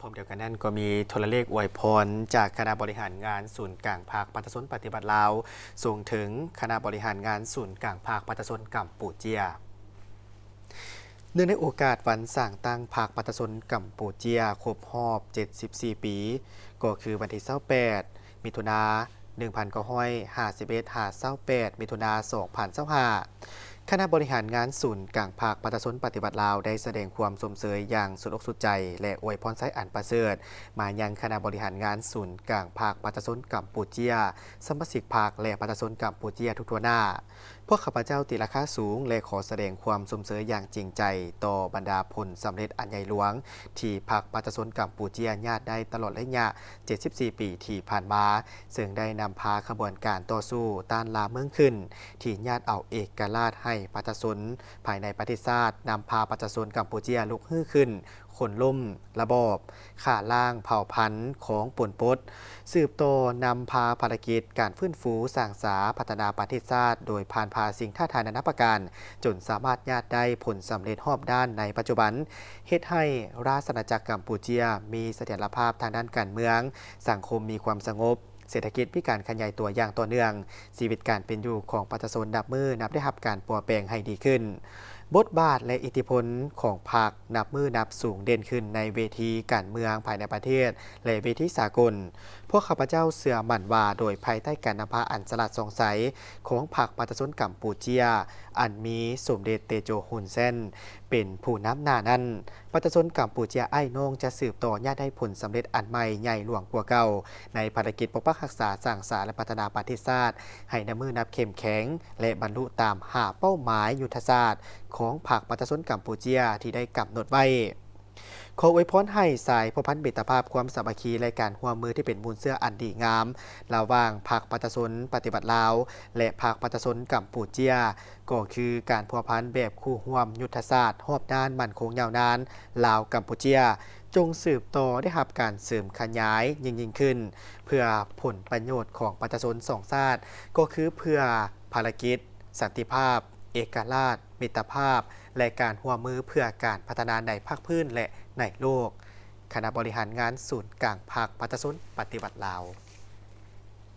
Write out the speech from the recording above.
มเดียวกันนั้นก็มีโทรเลขอวยพรจากคณะบริหารงานศูนย์กลางภาคปัตตสนปฏิบัติลาวส่งถึงคณะบริหารงานศูนย์กลางภาคปัตตสนกัมพูเจียเนื่องในโอกาสวันสร้างตั้งภาคปัตตสนกัมพูเจียครบรอบ 74 ปีก็คือวันที่28มิถุนายน1951 มิถุนายน2025คณะบริหารงานศูนย์กลางภาคปัตตสนปฏิบัติลาวได้แสดงความสมเสยอย่างสุดอกสุดใจและอวยพรไซอันประเสริฐมายังคณะบริหารงานศูนย์กลางภาคปัตตสนกัมพูเจียสมาชิกภาคและปัตตสนกัมพูเจียทุกทั่วหน้าพวกข้าพเจ้าติราคาสูงและขอแสดงความสมเสยอย่างจริงใจต่อบรรดาผลสำเร็จอันใหญ่หลวงที่ภาคปัตตสนกัมพูเจียญาติได้ตลอดระยะ 74 ปีที่ผ่านมาซึ่งได้นำพาขบวนการต่อสู้ต้านลาเมืองขึ้นที่ญาติเอาเอกราชให้ปัตตสนภายในประเทศชาตินำพาปัตตสนกัมพูเจียลุกฮื้อขึ้นขนล่มระบอบข่าล่างเผ่าพันธุ์ของป่นปดสืบโตนำพาภารกิจการฟื้นฟูสร้างสาพัฒนาประเทศชาติโดยผ่านพาสิ่งท้าทายนานาประการจนสามารถญาติได้ผลสำเร็จรอบด้านในปัจจุบันเฮ็ดให้ราชอาณาจักรกัมพูเจียมีเสถียรภาพทางด้านการเมืองสังคมมีความสงบเศรษฐกิจมีการขยายตัวอย่างต่อเนื่องชีวิตการเป็นอยู่ของปัตตสนนับได้รับการปรับแปลงให้ดีขึ้นบทบาทและอิทธิพลของพรรคนับสูงเด่นขึ้นในเวทีการเมืองภายในประเทศและเวทีสากลพวกข้าพเจ้าเสื่อมั่นว่าโดยภายใต้การนำพาอันสลัดสงสัยของพรรคปัตตสนกัมพูเจียอันมีสมเด็จเตโจฮุนเซนเป็นผู้นำหน้านั้นปัตตสนกัมพูเจียไอ้น้องจะสืบต่อญาติได้ผลสำเร็จอันใหม่ใหญ่หลวงกว่าเก่าในภารกิจปกปักรักษาสร้างสรรค์และพัฒนาประเทศชาติให้นับเข้มแข็งและบรรลุตามหาเป้าหมายยุทธศาสตร์ของพรรคปัตตสนกัมพูเจียที่ได้กำหนดไว้ขออวยพรให้สายพพันธ์มิตรภาพความสามัคคีและการร่วมมือที่เป็นมูลเสื้ออันดีงามระหว่างพรรคปัตตสนปฏิบัติลาวและพรรคปัตตสนกัมพูเจียก็คือการพัวพันแบบคู่ร่วมยุทธศาสตร์รอบด้านมั่นคงยาวนานลาวกัมพูเจียจงสืบต่อได้รับการเสริมขยายยิ่งขึ้นเพื่อผลประโยชน์ของปัตตสนสองชาติก็คือเพื่อภารกิจสันติภาพเอกราชมิตรภาพและการร่วมมือเพื่อการพัฒนาในภาคพื้นและในโลกคณะบริหารงานศูนย์กลางภาคปัตตสนปฏิบัติลาว